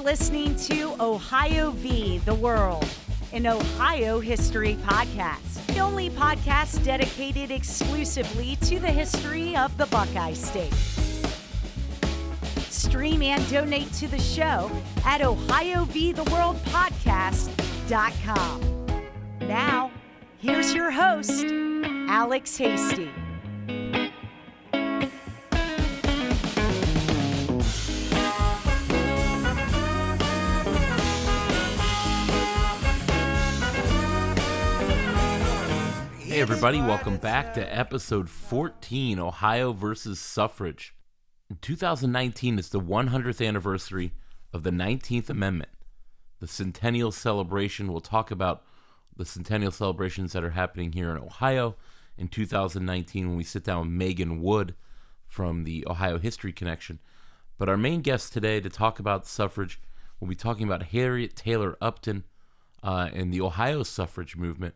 listening to Ohio v. the World, an Ohio history podcast. The only podcast dedicated exclusively to the history of the Buckeye State. Stream and donate to the show at OhioVTheWorldPodcast.com. Now, here's your host, Alex Hasty. Hey everybody, welcome back to episode 14, Ohio versus Suffrage. 2019 is the 100th anniversary of the 19th Amendment. The Centennial celebration, we'll talk about the Centennial celebrations that are happening here in Ohio in 2019 when we sit down with Megan Wood from the Ohio History Connection. But our main guest today to talk about suffrage, we'll be talking about Harriet Taylor Upton and the Ohio suffrage movement,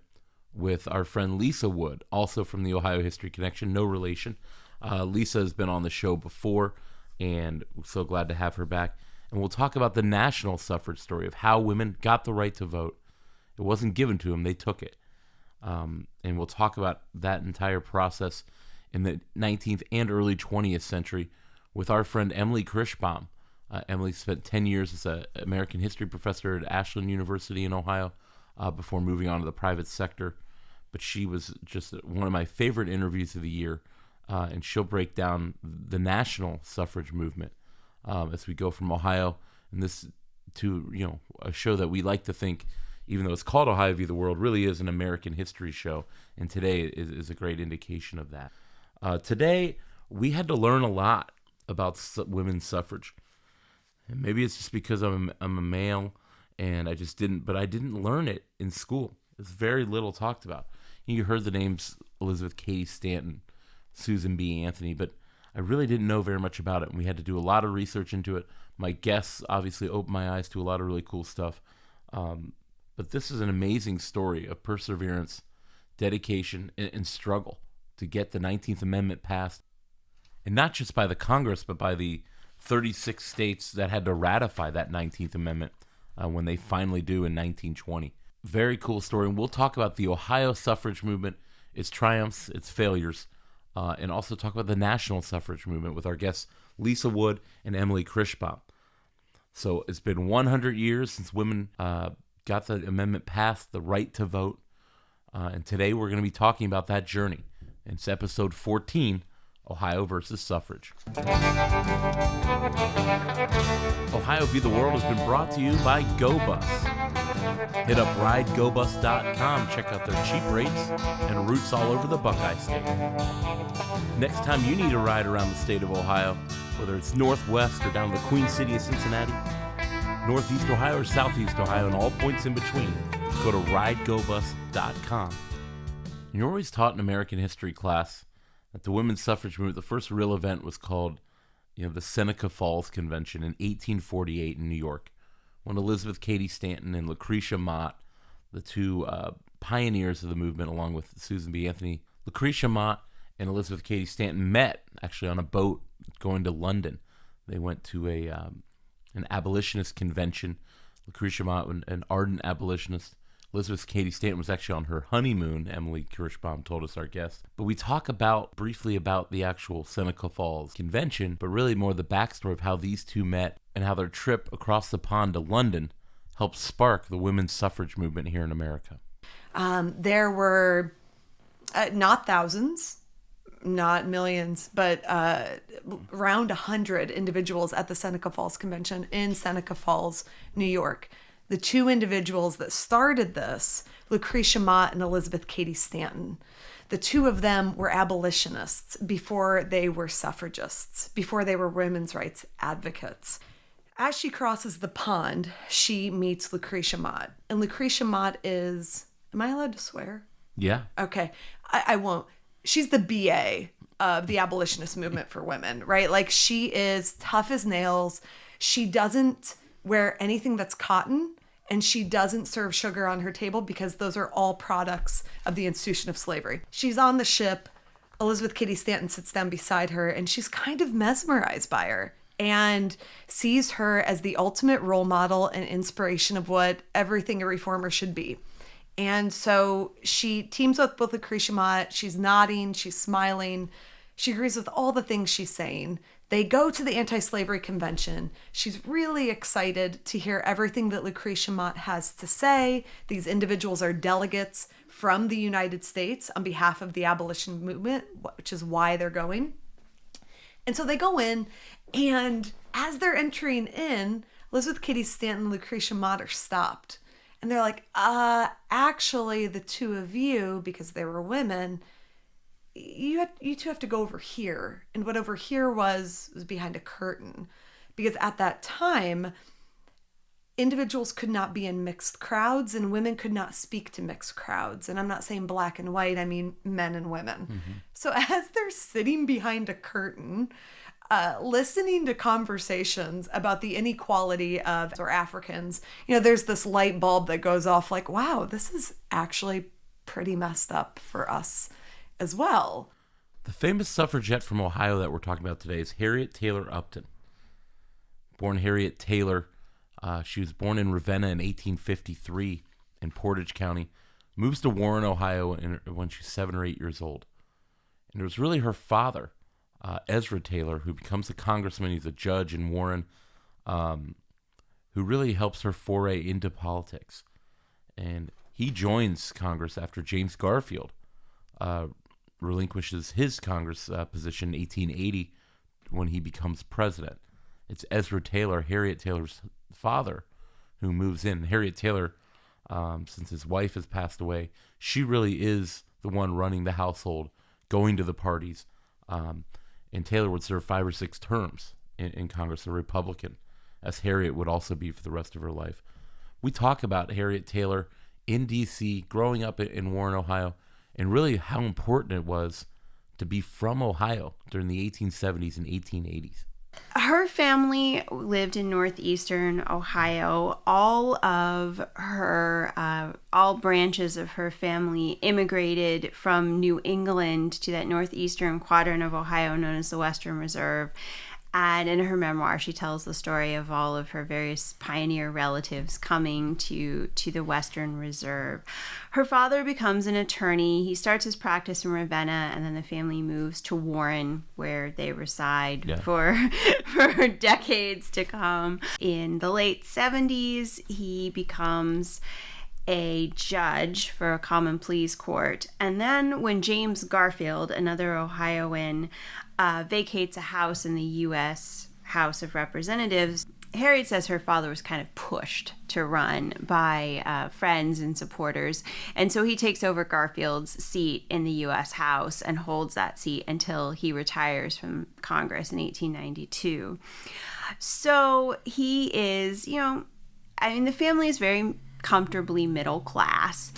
with our friend Lisa Wood, also from the Ohio History Connection, no relation. Lisa has been on the show before, and we're so glad to have her back. And we'll talk about the national suffrage story of how women got the right to vote. It wasn't given to them, they took it. And we'll talk about that entire process in the 19th and early 20th century with our friend Emily Krichbaum. Emily spent 10 years as an American history professor at Ashland University in Ohio, before moving on to the private sector. But she was just one of my favorite interviews of the year, and she'll break down the national suffrage movement as we go from Ohio and this to a show that we like to think, even though it's called Ohio v. the World, really is an American history show, and today is a great indication of that. Today we had to learn a lot about women's suffrage, and maybe it's just because I'm a male. And I didn't learn it in school. It's very little talked about. You heard the names Elizabeth Cady Stanton, Susan B. Anthony, but I really didn't know very much about it. And we had to do a lot of research into it. My guests obviously opened my eyes to a lot of really cool stuff. But this is an amazing story of perseverance, dedication, and struggle to get the 19th Amendment passed. And not just by the Congress, but by the 36 states that had to ratify that 19th Amendment. When they finally do in 1920. Very cool story. And we'll talk about the Ohio suffrage movement, its triumphs, its failures, and also talk about the national suffrage movement with our guests Lisa Wood and Emily Krichbaum. So it's been 100 years since women got the amendment passed, the right to vote. And today we're going to be talking about that journey. It's episode 14, Ohio versus Suffrage. Ohio v. the World has been brought to you by GoBus. Hit up ridegobus.com, check out their cheap rates and routes all over the Buckeye State. Next time you need a ride around the state of Ohio, whether it's northwest or down to the Queen City of Cincinnati, northeast Ohio or southeast Ohio, and all points in between, go to ridegobus.com. You're always taught in American history class that the women's suffrage movement, the first real event was called, the Seneca Falls Convention in 1848 in New York, when Elizabeth Cady Stanton and Lucretia Mott, the two pioneers of the movement, along with Susan B. Anthony, Lucretia Mott and Elizabeth Cady Stanton met actually on a boat going to London. They went to an abolitionist convention. Lucretia Mott, an ardent abolitionist. Elizabeth Cady Stanton was actually on her honeymoon, Emily Krichbaum told us, our guest. But we talk briefly about the actual Seneca Falls Convention, but really more the backstory of how these two met and how their trip across the pond to London helped spark the women's suffrage movement here in America. There were not thousands, not millions, but around 100 individuals at the Seneca Falls Convention in Seneca Falls, New York. The two individuals that started this, Lucretia Mott and Elizabeth Cady Stanton, the two of them were abolitionists before they were suffragists, before they were women's rights advocates. As she crosses the pond, she meets Lucretia Mott. And Lucretia Mott is, am I allowed to swear? Yeah. Okay. I won't. She's the BA of the abolitionist movement for women, right? Like, she is tough as nails. She doesn't wear anything that's cotton. And she doesn't serve sugar on her table because those are all products of the institution of slavery. She's on the ship. Elizabeth Cady Stanton sits down beside her and she's kind of mesmerized by her. and sees her as the ultimate role model and inspiration of what everything a reformer should be. And so she teams up with Lucretia Mott. She's nodding, she's smiling. She agrees with all the things she's saying. They go to the anti-slavery convention. She's really excited to hear everything that Lucretia Mott has to say. These individuals are delegates from the United States on behalf of the abolition movement, which is why they're going. And so they go in, and as they're entering in, Elizabeth Cady Stanton and Lucretia Mott are stopped. And they're like, actually, the two of you, because they were women, you two have to go over here. And what over here was behind a curtain. Because at that time, individuals could not be in mixed crowds and women could not speak to mixed crowds. And I'm not saying black and white, I mean men and women. Mm-hmm. So as they're sitting behind a curtain, listening to conversations about the inequality of Africans, there's this light bulb that goes off like, wow, this is actually pretty messed up for us as well. The famous suffragette from Ohio that we're talking about today is Harriet Taylor Upton. Born Harriet Taylor, she was born in Ravenna in 1853 in Portage County, moves to Warren, Ohio when she's 7 or 8 years old. And it was really her father, Ezra Taylor, who becomes a congressman. He's a judge in Warren, who really helps her foray into politics. And he joins Congress after James Garfield relinquishes his Congress position in 1880 when he becomes president. It's Ezra Taylor, Harriet Taylor's father, who moves in. Harriet Taylor, since his wife has passed away, she really is the one running the household, going to the parties. And Taylor would serve 5 or 6 terms in Congress, a Republican, as Harriet would also be for the rest of her life. We talk about Harriet Taylor in D.C., growing up in Warren, Ohio, and really how important it was to be from Ohio during the 1870s and 1880s. Her family lived in northeastern Ohio. All branches of her family immigrated from New England to that northeastern quadrant of Ohio known as the Western Reserve. And in her memoir, she tells the story of all of her various pioneer relatives coming to the Western Reserve. Her father becomes an attorney. He starts his practice in Ravenna, and then the family moves to Warren, where they reside for decades to come. In the late 70s, he becomes a judge for a common pleas court. And then when James Garfield, another Ohioan, vacates a house in the U.S. House of Representatives, Harriet says her father was kind of pushed to run by friends and supporters. And so he takes over Garfield's seat in the U.S. House and holds that seat until he retires from Congress in 1892. So he is, the family is very comfortably middle class.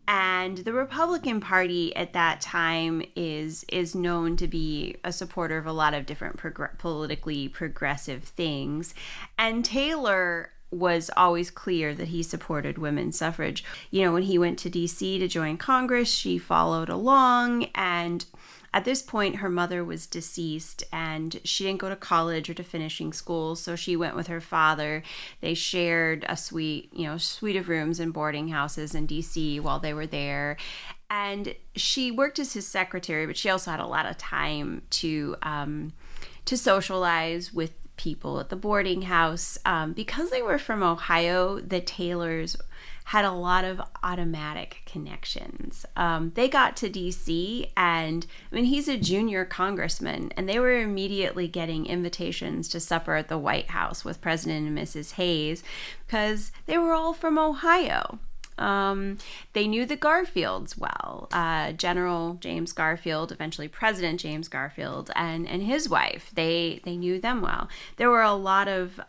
And the Republican Party at that time is known to be a supporter of a lot of different politically progressive things. And Taylor was always clear that he supported women's suffrage. When he went to D.C. to join Congress, she followed along. And at this point, her mother was deceased and she didn't go to college or to finishing school. So she went with her father. They shared a suite of rooms in boarding houses in D.C. while they were there. And she worked as his secretary, but she also had a lot of time to socialize with people at the boarding house. Because they were from Ohio, the Taylors had a lot of automatic connections. They got to D.C. and he's a junior congressman, and they were immediately getting invitations to supper at the White House with President and Mrs. Hayes because they were all from Ohio. They knew the Garfields well. General James Garfield, eventually President James Garfield, and his wife. They knew them well. There were a lot of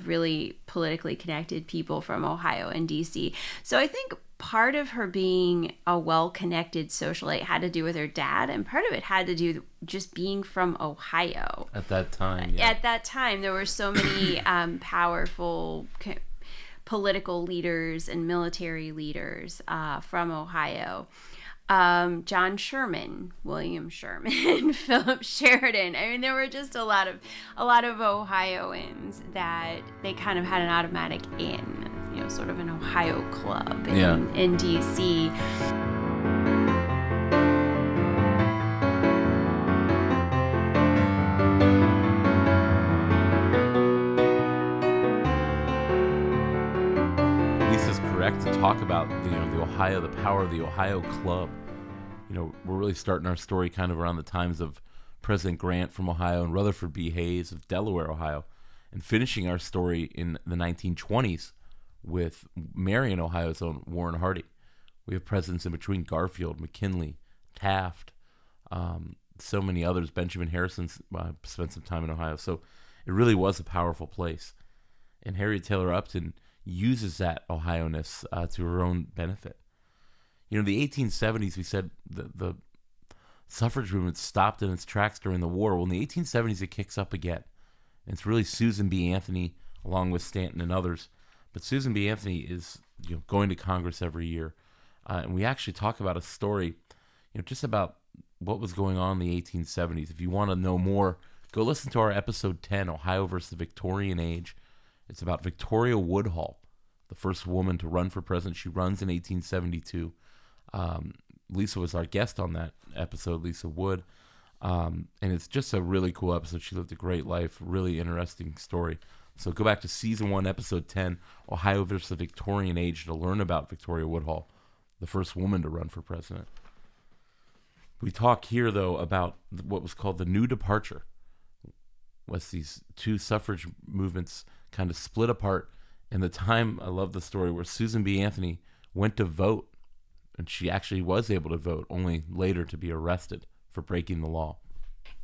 really politically connected people from Ohio and D.C. So I think part of her being a well-connected socialite had to do with her dad, and part of it had to do with just being from Ohio. At that time, At that time, there were so many powerful political leaders and military leaders from Ohio. John Sherman, William Sherman, Philip Sheridan. I mean, there were just a lot of Ohioans that they kind of had an automatic in, sort of an Ohio club in D.C. Lisa's correct to talk about the power of the Ohio Club. We're really starting our story kind of around the times of President Grant from Ohio and Rutherford B. Hayes of Delaware, Ohio, and finishing our story in the 1920s with Marion, Ohio's own Warren Hardy. We have presidents in between: Garfield, McKinley, Taft, so many others. Benjamin Harrison spent some time in Ohio. So it really was a powerful place. And Harriet Taylor Upton uses that Ohio-ness to her own benefit. The 1870s, we said the suffrage movement stopped in its tracks during the war. Well, in the 1870s, it kicks up again. And it's really Susan B. Anthony, along with Stanton and others. But Susan B. Anthony is going to Congress every year. And we actually talk about a story, just about what was going on in the 1870s. If you want to know more, go listen to our episode 10, Ohio versus the Victorian Age. It's about Victoria Woodhull, the first woman to run for president. She runs in 1872. Lisa was our guest on that episode, Lisa Wood. And it's just a really cool episode. She lived a great life, really interesting story. So go back to season 1, episode 10, Ohio versus the Victorian Age, to learn about Victoria Woodhull, the first woman to run for president. We talk here, though, about what was called the New Departure. Was these two suffrage movements kind of split apart in the time, I love the story, where Susan B. Anthony went to vote. And she actually was able to vote, only later to be arrested for breaking the law.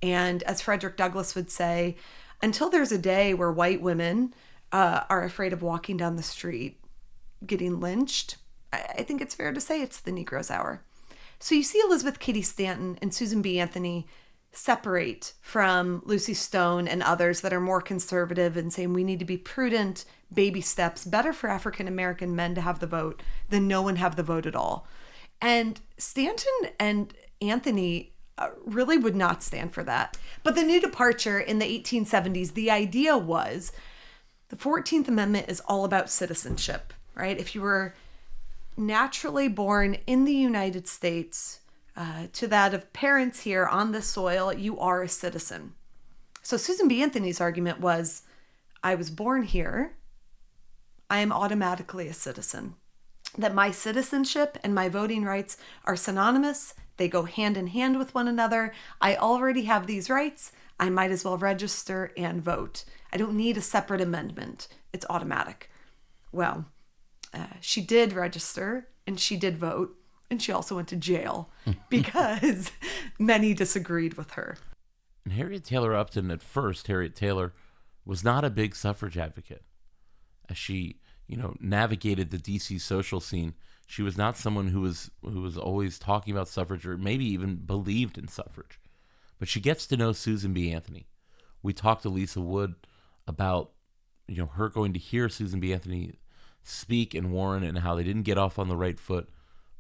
And as Frederick Douglass would say, until there's a day where white women are afraid of walking down the street getting lynched, I think it's fair to say it's the Negro's hour. So you see Elizabeth Cady Stanton and Susan B. Anthony separate from Lucy Stone and others that are more conservative and saying we need to be prudent, baby steps, better for African American men to have the vote than no one have the vote at all. And Stanton and Anthony really would not stand for that. But the New Departure in the 1870s, the idea was the 14th Amendment is all about citizenship, right? If you were naturally born in the United States, to that of parents here on this soil, you are a citizen. So Susan B. Anthony's argument was, I was born here, I am automatically a citizen. That my citizenship and my voting rights are synonymous. They go hand in hand with one another. I already have these rights. I might as well register and vote. I don't need a separate amendment. It's automatic. Well, she did register and she did vote, and she also went to jail because many disagreed with her. And Harriet Taylor Upton, at first, Harriet Taylor, was not a big suffrage advocate. As she navigated the DC social scene, she was not someone who was always talking about suffrage or maybe even believed in suffrage. But she gets to know Susan B. Anthony. We talked to Lisa Wood about her going to hear Susan B. Anthony speak in Warren and how they didn't get off on the right foot.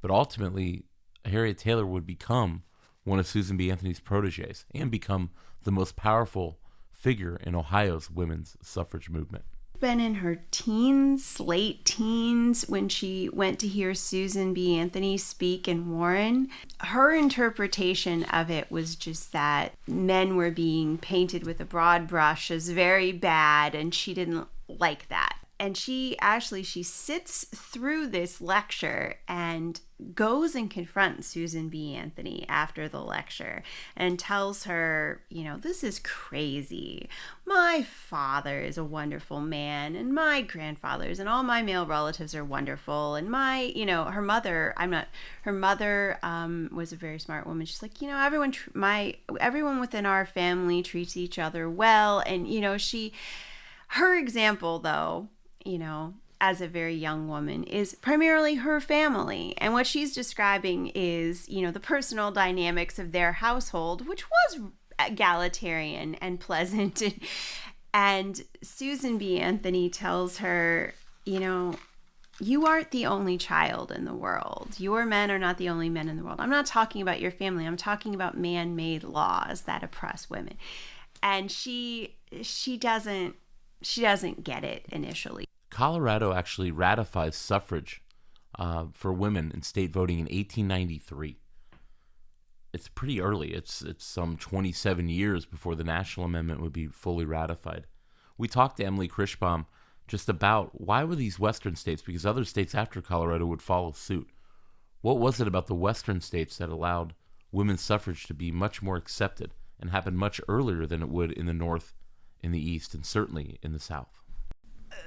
But ultimately, Harriet Taylor would become one of Susan B. Anthony's proteges and become the most powerful figure in Ohio's women's suffrage movement. Been in her teens, late teens, when she went to hear Susan B. Anthony speak in Warren. Her interpretation of it was just that men were being painted with a broad brush as very bad, and she didn't like that. And she sits through this lecture and goes and confronts Susan B. Anthony after the lecture and tells her, this is crazy. My father is a wonderful man, and my grandfathers and all my male relatives are wonderful. And her mother was a very smart woman. She's like, everyone within our family treats each other well. And, her example, though, as a very young woman, is primarily her family. And what she's describing is, the personal dynamics of their household, which was egalitarian and pleasant. And Susan B. Anthony tells her, you aren't the only child in the world. Your men are not the only men in the world. I'm not talking about your family. I'm talking about man-made laws that oppress women. And she doesn't get it initially. Colorado actually ratified suffrage for women in state voting in 1893. It's pretty early. It's some 27 years before the national amendment would be fully ratified. We talked to Emily Krichbaum just about why were these western states, because other states after Colorado would follow suit. What was it about the western states that allowed women's suffrage to be much more accepted and happen much earlier than it would in the North, in the East, and certainly in the South?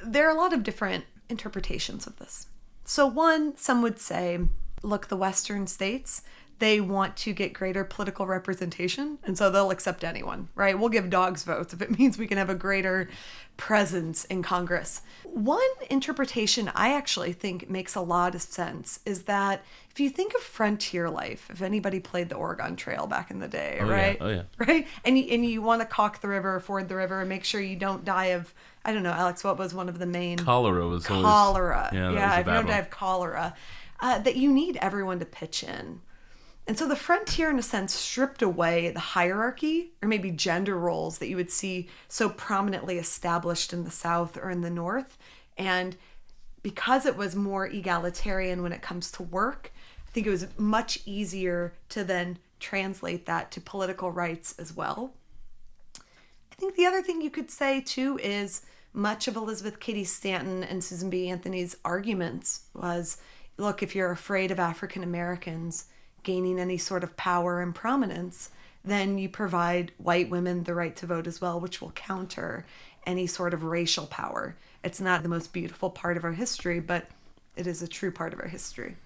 There are a lot of different interpretations of this. So one, some would say, look, the western states, they want to get greater political representation, and so they'll accept anyone, right? We'll give dogs votes if it means we can have a greater presence in Congress. One interpretation I actually think makes a lot of sense is that if you think of frontier life, if anybody played the Oregon Trail back in the day, right? Yeah. Right? And you want to caulk the river, ford the river, and make sure you don't die of, I don't know, Alex, what was one of the main... Cholera was always... Cholera. Yeah, if you don't die of cholera, that you need everyone to pitch in. And so the frontier, in a sense, stripped away the hierarchy or maybe gender roles that you would see so prominently established in the South or in the North. And because it was more egalitarian when it comes to work, I think it was much easier to then translate that to political rights as well. I think the other thing you could say, too, is much of Elizabeth Cady Stanton and Susan B. Anthony's arguments was, look, if you're afraid of African Americans gaining any sort of power and prominence, then you provide white women the right to vote as well, which will counter any sort of racial power. It's not the most beautiful part of our history, but it is a true part of our history.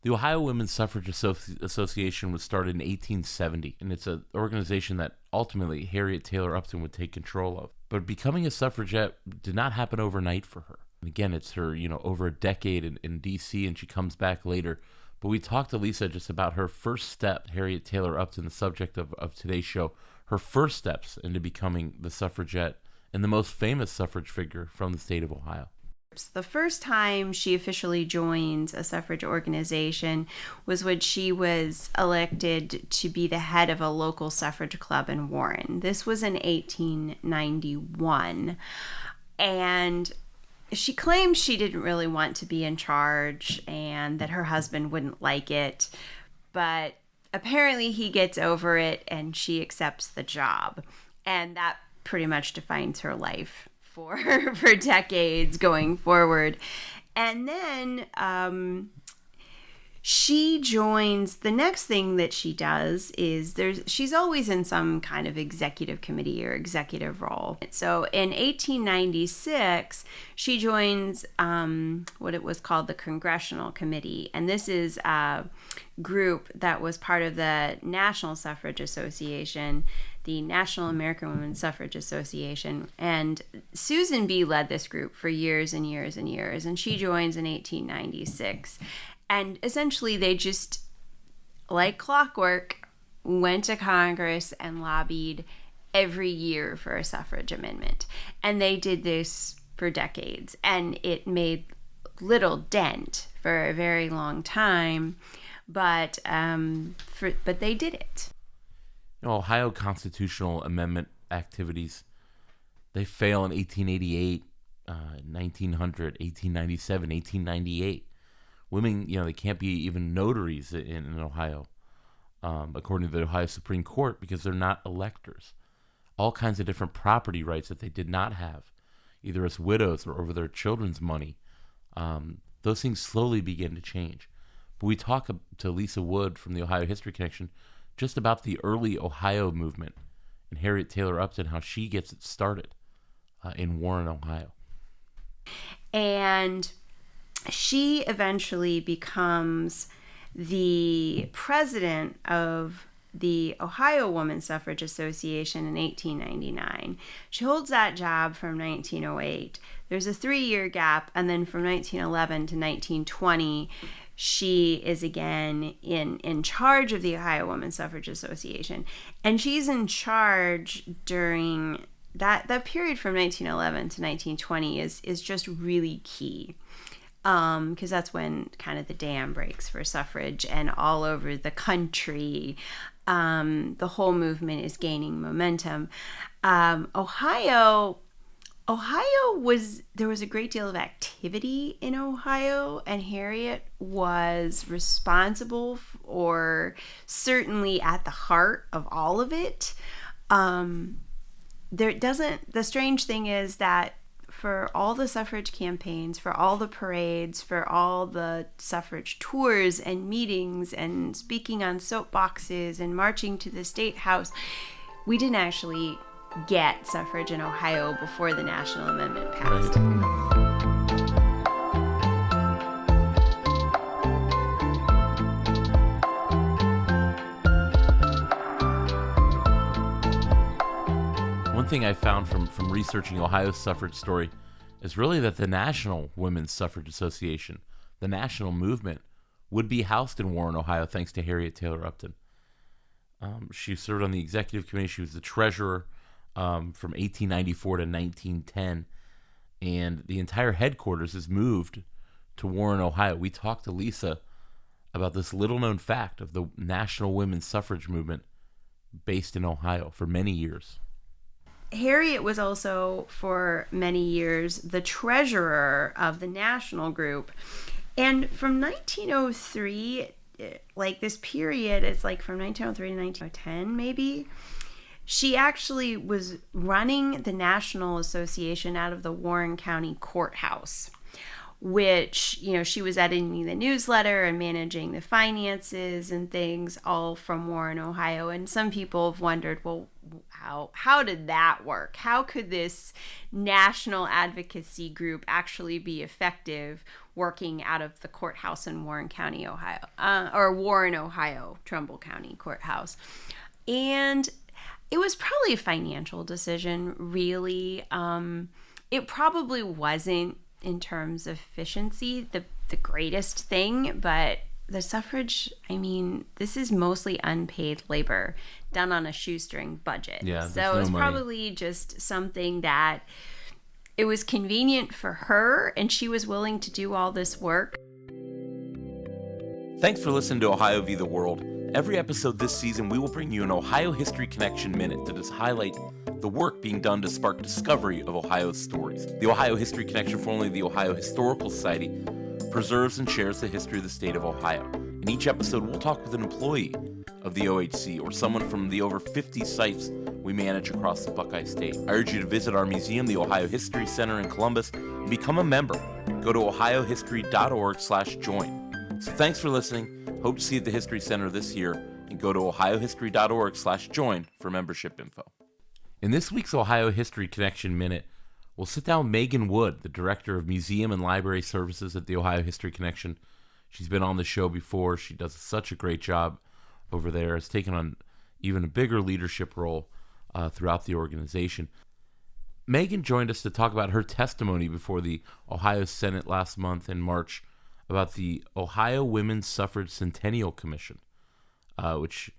The Ohio Women's Suffrage Association was started in 1870, and it's an organization that ultimately Harriet Taylor Upton would take control of. But becoming a suffragette did not happen overnight for her. And again, it's her, over a decade in D.C., and she comes back later. But we talked to Lisa just about her first step, Harriet Taylor Upton, the subject of today's show, her first steps into becoming the suffragette and the most famous suffrage figure from the state of Ohio. The first time she officially joined a suffrage organization was when she was elected to be the head of a local suffrage club in Warren. This was in 1891. And she claims she didn't really want to be in charge and that her husband wouldn't like it, but apparently he gets over it and she accepts the job. And that pretty much defines her life for decades going forward. And then she joins, the next thing that she does is she's always in some kind of executive committee or executive role. So in 1896, she joins what it was called the Congressional Committee. And this is a group that was part of the National Suffrage Association, the National American Women's Suffrage Association. And Susan B. led this group for years and years and years. And she joins in 1896. And essentially, they just, like clockwork, went to Congress and lobbied every year for a suffrage amendment. And they did this for decades. And it made little dent for a very long time. But they did it. Ohio constitutional amendment activities, they fail in 1888, 1900, 1897, 1898. Women, they can't be even notaries in Ohio, according to the Ohio Supreme Court, because they're not electors. All kinds of different property rights that they did not have, either as widows or over their children's money. Those things slowly begin to change. But we talk to Lisa Wood from the Ohio History Connection just about the early Ohio movement and Harriet Taylor Upton, how she gets it started in Warren, Ohio. And she eventually becomes the president of the Ohio Women's Suffrage Association in 1899. She holds that job from 1908. There's a 3-year gap, and then from 1911 to 1920, she is again in charge of the Ohio Women's Suffrage Association. And she's in charge during that period from 1911 to 1920 is just really key. because that's when kind of the dam breaks for suffrage, and all over the country, the whole movement is gaining momentum. Ohio there was a great deal of activity in Ohio, and Harriet was responsible or certainly at the heart of all of it. The strange thing is that for all the suffrage campaigns, for all the parades, for all the suffrage tours and meetings and speaking on soapboxes and marching to the State House, we didn't actually get suffrage in Ohio before the National Amendment passed. One thing I found from researching Ohio's suffrage story is really that the National Women's Suffrage Association, the national movement, would be housed in Warren, Ohio, thanks to Harriet Taylor Upton. She served on the executive committee. She was the treasurer from 1894 to 1910, and the entire headquarters is moved to Warren, Ohio. We talked to Lisa about this little-known fact of the National Women's Suffrage movement based in Ohio for many years. Harriet was also, for many years, the treasurer of the national group. And from 1903, like this period, it's like from 1903 to 1910, maybe, she actually was running the National Association out of the Warren County Courthouse, which, she was editing the newsletter and managing the finances and things, all from Warren, Ohio. And some people have wondered, well, how did that work? How could this national advocacy group actually be effective working out of the courthouse in Warren County, Ohio, or Warren, Ohio, Trumbull County Courthouse? And it was probably a financial decision, really. It probably wasn't, in terms of efficiency, the greatest thing, but the suffrage, this is mostly unpaid labor done on a shoestring budget. Yeah, so it's probably just something that it was convenient for her, and she was willing to do all this work. Thanks for listening to Ohio v. the World. Every episode this season, we will bring you an Ohio History Connection Minute that is highlight the work being done to spark discovery of Ohio's stories. The Ohio History Connection, formerly the Ohio Historical Society, preserves and shares the history of the state of Ohio. In each episode, we'll talk with an employee of the OHC or someone from the over 50 sites we manage across the Buckeye State. I urge you to visit our museum, the Ohio History Center in Columbus, and become a member. Go to ohiohistory.org/join. So thanks for listening. Hope to see you at the History Center this year, and go to ohiohistory.org/join for membership info. In this week's Ohio History Connection Minute, we'll sit down with Megan Wood, the Director of Museum and Library Services at the Ohio History Connection. She's been on the show before. She does such a great job over there. Has taken on even a bigger leadership role throughout the organization. Megan joined us to talk about her testimony before the Ohio Senate last month in March about the Ohio Women's Suffrage Centennial Commission, which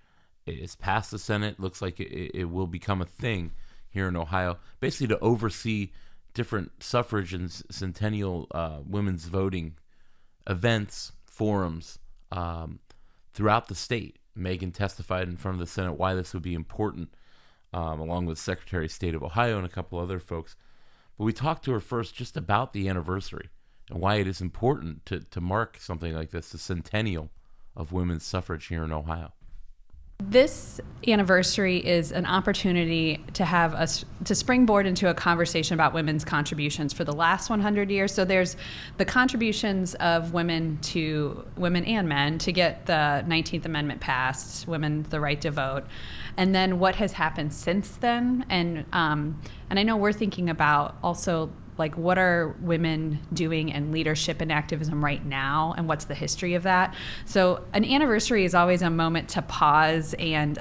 is past the Senate. Looks like it will become a thing here in Ohio, basically to oversee different suffrage and centennial women's voting events, forums throughout the state. Megan testified in front of the Senate why this would be important, along with Secretary of State of Ohio and a couple other folks. But we talked to her first just about the anniversary and why it is important to mark something like this, the centennial of women's suffrage here in Ohio. This anniversary is an opportunity to have us to springboard into a conversation about women's contributions for the last 100 years. So there's the contributions of women and men to get the 19th Amendment passed, women the right to vote, and then what has happened since then. And I know we're thinking about also, like, what are women doing in leadership and activism right now, and what's the history of that? So an anniversary is always a moment to pause and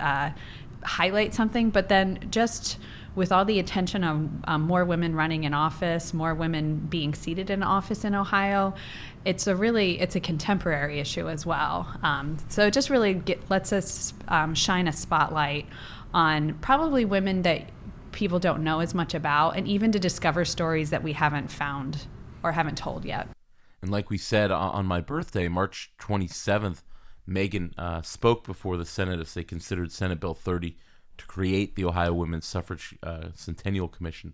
highlight something, but then just with all the attention of more women running in office, more women being seated in office in Ohio, it's a contemporary issue as well. So it just really lets us shine a spotlight on probably women that people don't know as much about, and even to discover stories that we haven't found or haven't told yet. And like we said on my birthday, March 27th, Megan spoke before the Senate as they considered Senate Bill 30 to create the Ohio Women's Suffrage Centennial Commission.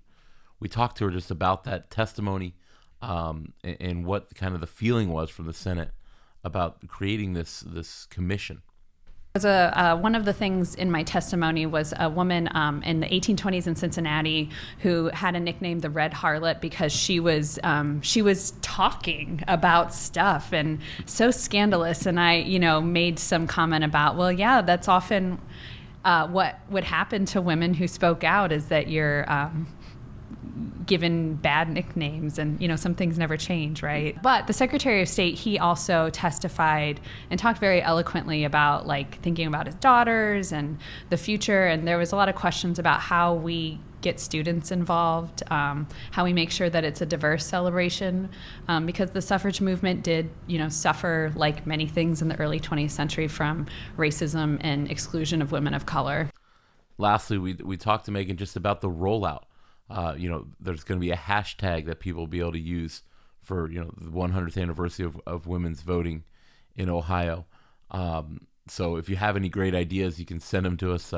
We talked to her just about that testimony and what kind of the feeling was from the Senate about creating this commission. One of the things in my testimony was a woman in the 1820s in Cincinnati who had a nickname, the Red Harlot, because she was talking about stuff and so scandalous. And I, made some comment about, well, yeah, that's often what would happen to women who spoke out, is that you're given bad nicknames, and some things never change, right? But the Secretary of State, he also testified and talked very eloquently about thinking about his daughters and the future, and there was a lot of questions about how we get students involved, how we make sure that it's a diverse celebration, because the suffrage movement did suffer, like many things in the early 20th century, from racism and exclusion of women of color. Lastly, we talked to Megan just about the rollout. There's going to be a hashtag that people will be able to use for, the 100th anniversary of women's voting in Ohio. So if you have any great ideas, you can send them to us,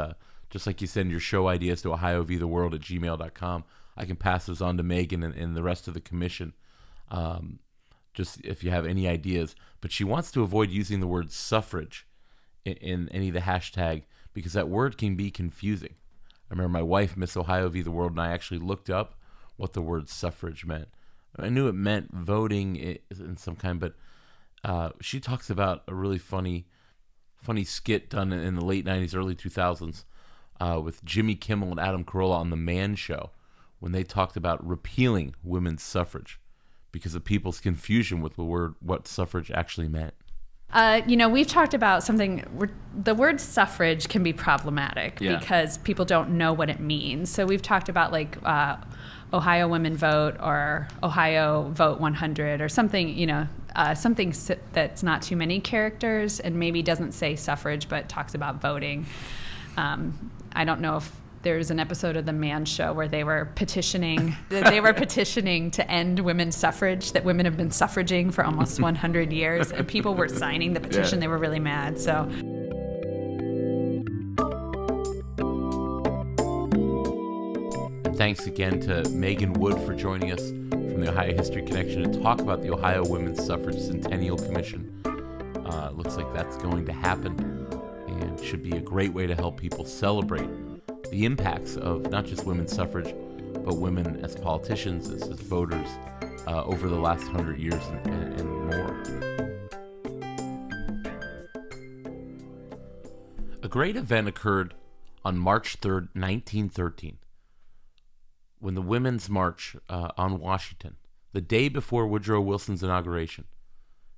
just like you send your show ideas to ohiovtheworld@gmail.com. I can pass those on to Megan and the rest of the commission, just if you have any ideas. But she wants to avoid using the word suffrage in any of the hashtag, because that word can be confusing. I remember my wife, Miss Ohio v. the World, and I actually looked up what the word suffrage meant. I knew it meant voting in some kind, but she talks about a really funny skit done in the late 90s, early 2000s with Jimmy Kimmel and Adam Carolla on The Man Show, when they talked about repealing women's suffrage because of people's confusion with what suffrage actually meant. We've talked about the word suffrage can be problematic because people don't know what it means. So we've talked about Ohio Women Vote or Ohio Vote 100 or something, something that's not too many characters and maybe doesn't say suffrage but talks about voting. I don't know if there's an episode of The Man Show where they were petitioning to end women's suffrage, that women have been suffraging for almost 100 years, and people were signing the petition. They were really mad. So thanks again to Megan Wood for joining us from the Ohio History Connection to talk about the Ohio Women's Suffrage Centennial Commission. Looks like that's going to happen and should be a great way to help people celebrate the impacts of not just women's suffrage, but women as politicians, as voters, over the last 100 years and more. A great event occurred on March 3rd, 1913, when the Women's March on Washington, the day before Woodrow Wilson's inauguration.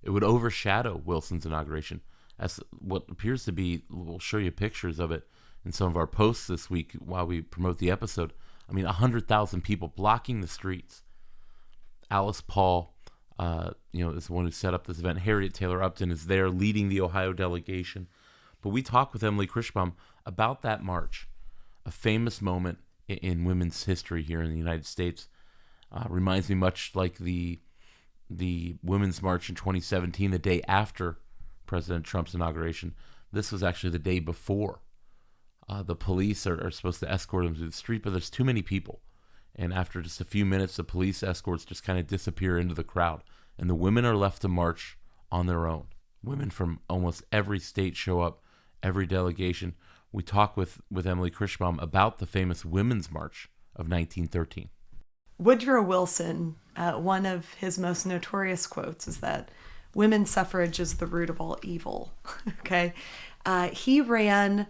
It would overshadow Wilson's inauguration as what appears to be, we'll show you pictures of it in some of our posts this week while we promote the episode. 100,000 people blocking the streets. Alice Paul, is the one who set up this event. Harriet Taylor Upton is there leading the Ohio delegation. But we talked with Emily Krichbaum about that march, a famous moment in women's history here in the United States. Reminds me much like the Women's March in 2017, the day after President Trump's inauguration. This was actually the day before. The police are supposed to escort them through the street, but there's too many people. And after just a few minutes, the police escorts just kind of disappear into the crowd. And the women are left to march on their own. Women from almost every state show up, every delegation. We talk with Emily Krichbaum about the famous Women's March of 1913. Woodrow Wilson, one of his most notorious quotes is that women's suffrage is the root of all evil. Okay. He ran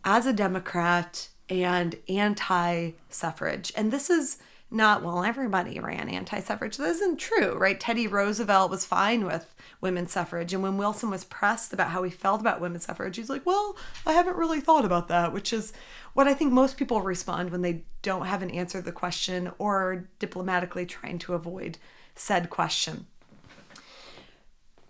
as a Democrat and anti-suffrage. And this is not, well, everybody ran anti-suffrage. That isn't true, right? Teddy Roosevelt was fine with women's suffrage. And when Wilson was pressed about how he felt about women's suffrage, he's like, well, I haven't really thought about that, which is what I think most people respond when they don't have an answer to the question or diplomatically trying to avoid said question.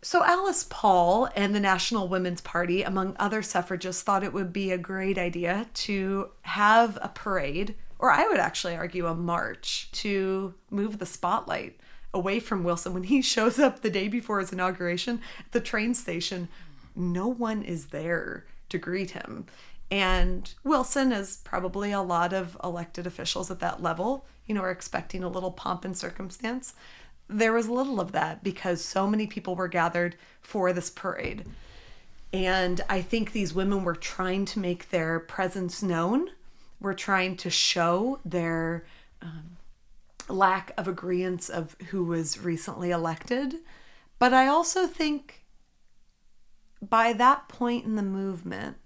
So Alice Paul and the National Women's Party, among other suffragists, thought it would be a great idea to have a parade, or I would actually argue a march, to move the spotlight away from Wilson. When he shows up the day before his inauguration at the train station, no one is there to greet him. And Wilson, as probably a lot of elected officials at that level, are expecting a little pomp and circumstance. There was little of that because so many people were gathered for this parade. And I think these women were trying to make their presence known. Were trying to show their lack of agreeance of who was recently elected. But I also think by that point in the movement,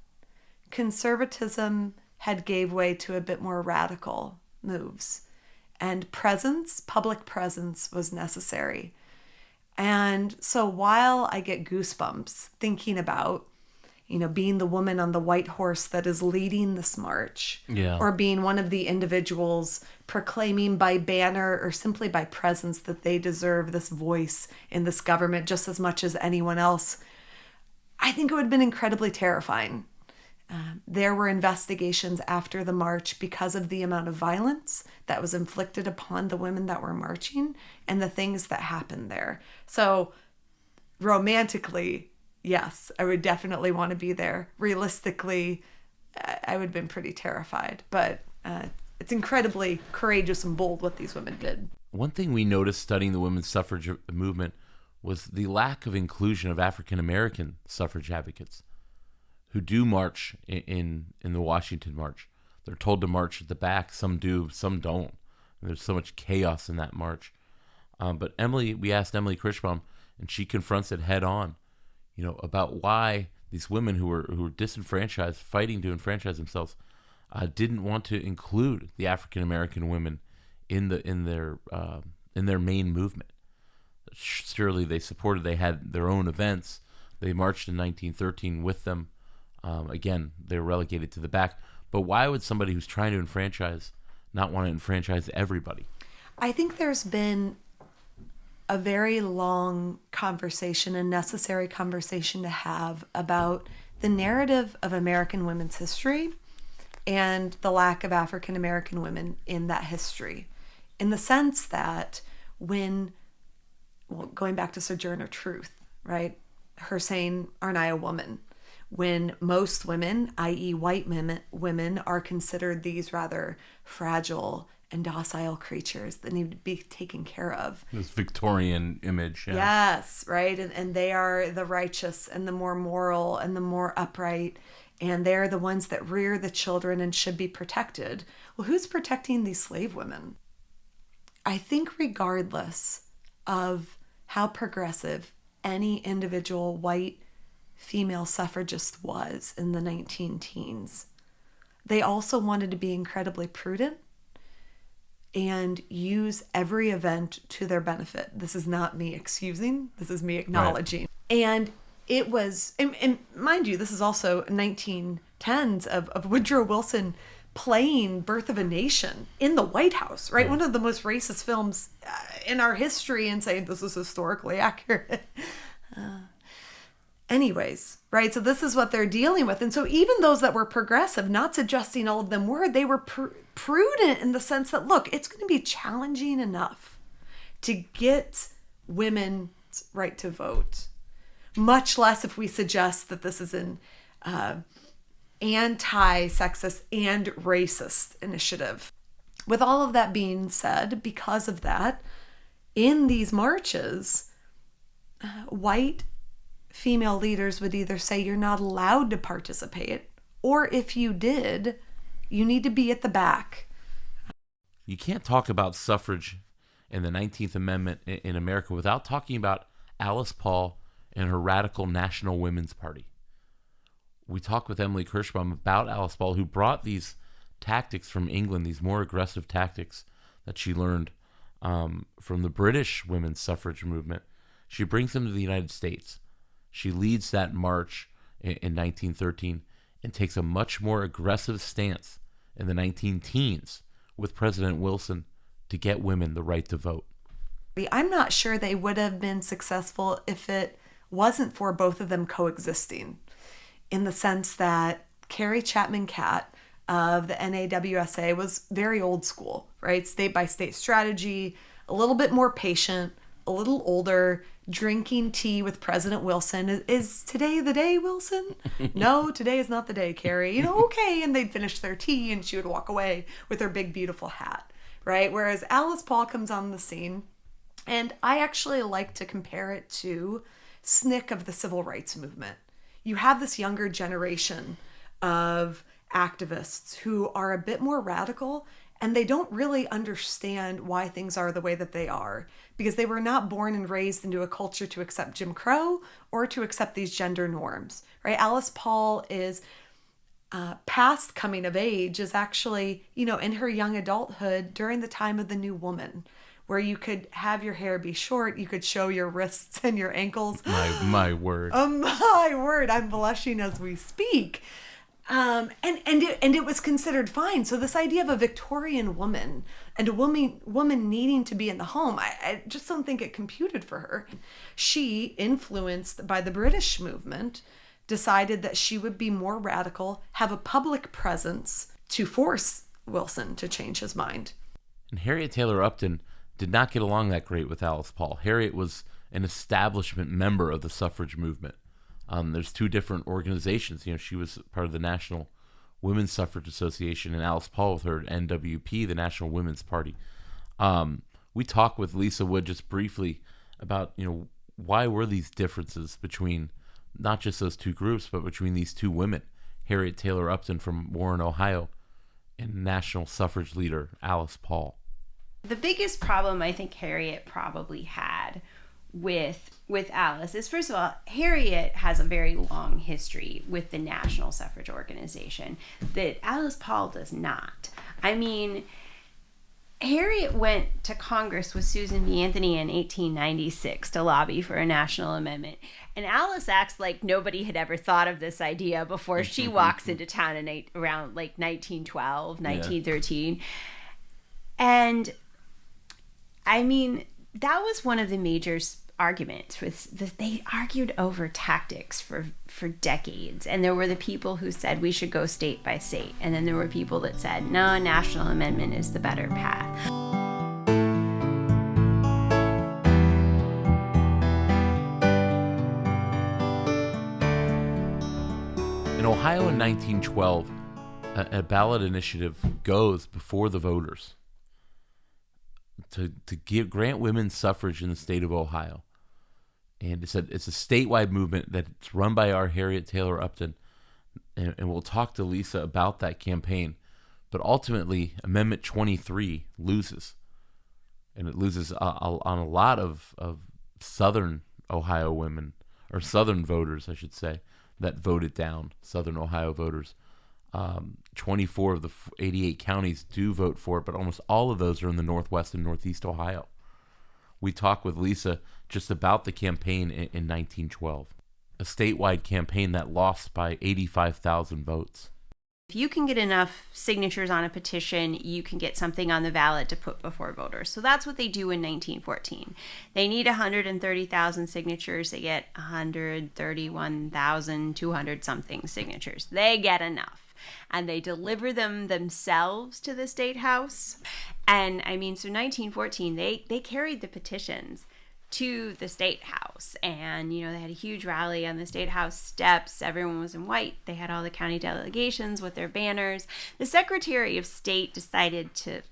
conservatism had gave way to a bit more radical moves. And public presence was necessary. And so while I get goosebumps thinking about, being the woman on the white horse that is leading this march, or being one of the individuals proclaiming by banner or simply by presence that they deserve this voice in this government just as much as anyone else, I think it would have been incredibly terrifying. There were investigations after the march because of the amount of violence that was inflicted upon the women that were marching and the things that happened there. So romantically, yes, I would definitely want to be there. Realistically, I would have been pretty terrified. But it's incredibly courageous and bold what these women did. One thing we noticed studying the women's suffrage movement was the lack of inclusion of African American suffrage advocates who do march in the Washington March. They're told to march at the back. Some do, some don't. There's so much chaos in that march. But we asked Emily Krichbaum, and she confronts it head on, about why these women who were disenfranchised, fighting to enfranchise themselves, didn't want to include the African American women in their main movement. Surely they supported. They had their own events. They marched in 1913 with them. Again, they're relegated to the back. But why would somebody who's trying to enfranchise not want to enfranchise everybody? I think there's been a very long conversation, a necessary conversation to have about the narrative of American women's history and the lack of African American women in that history. In the sense that going back to Sojourner Truth, right? Her saying, "Aren't I a woman?" When most women, i.e. white women, are considered these rather fragile and docile creatures that need to be taken care of. This Victorian image. Yeah. Yes, right? And they are the righteous and the more moral and the more upright, and they're the ones that rear the children and should be protected. Well, who's protecting these slave women? I think regardless of how progressive any individual white female suffragist was in the 19-teens, they also wanted to be incredibly prudent and use every event to their benefit. This is not me excusing, this is me acknowledging. Right. And it was, and mind you, this is also 1910s of Woodrow Wilson playing Birth of a Nation in the White House, right? Yeah. One of the most racist films in our history, and saying this is historically accurate. Anyways, right? So this is what they're dealing with. And so even those that were progressive, not suggesting all of them were, they were prudent in the sense that, look, it's going to be challenging enough to get women's right to vote, much less if we suggest that this is an anti-sexist and racist initiative. With all of that being said, because of that, in these marches, white female leaders would either say you're not allowed to participate, or if you did, you need to be at the back. You can't talk about suffrage and the 19th Amendment in America without talking about Alice Paul and her radical National Women's Party. We talked with Emily Krichbaum about Alice Paul, who brought these tactics from England, these more aggressive tactics that she learned from the British women's suffrage movement. She brings them to the United States. She leads that march in 1913 and takes a much more aggressive stance in the 19-teens with President Wilson to get women the right to vote. I'm not sure they would have been successful if it wasn't for both of them coexisting, in the sense that Carrie Chapman Catt of the NAWSA was very old school, right? State by state strategy, a little bit more patient, a little older, drinking tea with President Wilson. Is today the day, Wilson? No, today is not the day, Carrie. Okay. And they'd finish their tea and she would walk away with her big, beautiful hat, right? Whereas Alice Paul comes on the scene, and I actually like to compare it to SNCC of the civil rights movement. You have this younger generation of activists who are a bit more radical, and they don't really understand why things are the way that they are, because they were not born and raised into a culture to accept Jim Crow or to accept these gender norms, right? Alice Paul is past coming of age, is actually, in her young adulthood during the time of the New Woman, where you could have your hair be short, you could show your wrists and your ankles. My word. My word, I'm blushing as we speak. And it was considered fine. So this idea of a Victorian woman and a woman needing to be in the home, I just don't think it computed for her. She, influenced by the British movement, decided that she would be more radical, have a public presence to force Wilson to change his mind. And Harriet Taylor Upton did not get along that great with Alice Paul. Harriet was an establishment member of the suffrage movement. There's two different organizations. She was part of the National Women's Suffrage Association, and Alice Paul with her NWP, the National Women's Party. We talked with Lisa Wood just briefly about, why were these differences between not just those two groups, but between these two women, Harriet Taylor Upton from Warren, Ohio, and national suffrage leader Alice Paul. The biggest problem I think Harriet probably had with Alice is, first of all, Harriet has a very long history with the National Suffrage Organization that Alice Paul does not. I mean, Harriet went to Congress with Susan B. Anthony in 1896 to lobby for a national amendment. And Alice acts like nobody had ever thought of this idea before she walks into town in around like 1912, 1913. Yeah. And I mean, that was one of the major arguments. They argued over tactics for decades. And there were the people who said we should go state by state. And then there were people that said, no, a national amendment is the better path. In Ohio in 1912, a ballot initiative goes before the voters to grant women suffrage in the state of Ohio. And it's a statewide movement that's run by our Harriet Taylor Upton. And we'll talk to Lisa about that campaign. But ultimately, Amendment 23 loses. And it loses on a lot of southern Ohio women, or southern voters, I should say, that voted down, southern Ohio voters. 24 of the 88 counties do vote for it, but almost all of those are in the northwest and northeast Ohio. We talked with Lisa just about the campaign in 1912, a statewide campaign that lost by 85,000 votes. If you can get enough signatures on a petition, you can get something on the ballot to put before voters. So that's what they do in 1914. They need 130,000 signatures. They get 131,200 something signatures. They get enough. And they deliver them themselves to the State House. And I mean, so 1914, they carried the petitions to the State House. And, they had a huge rally on the State House steps. Everyone was in white. They had all the county delegations with their banners. The Secretary of State decided to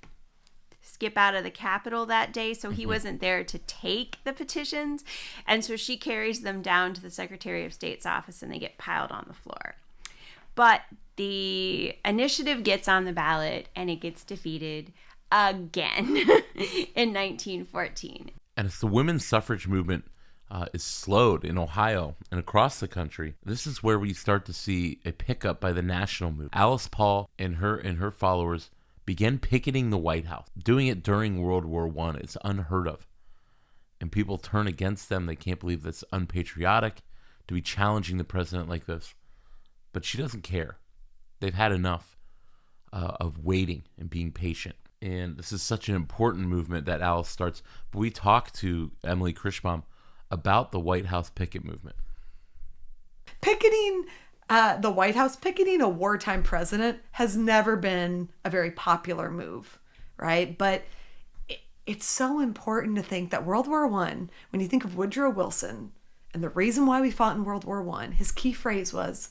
skip out of the Capitol that day, so he wasn't there to take the petitions. And so she carries them down to the Secretary of State's office, and they get piled on the floor. But the initiative gets on the ballot, and it gets defeated again in 1914. And as the women's suffrage movement is slowed in Ohio and across the country, this is where we start to see a pickup by the national movement. Alice Paul and her followers began picketing the White House. Doing it during World War I is unheard of. And people turn against them. They can't believe that's unpatriotic to be challenging the president like this. But she doesn't care. They've had enough of waiting and being patient. And this is such an important movement that Alice starts. But we talked to Emily Krichbaum about the White House picket movement. Picketing the White House, picketing a wartime president has never been a very popular move, right? But it's so important to think that World War I, when you think of Woodrow Wilson and the reason why we fought in World War I, his key phrase was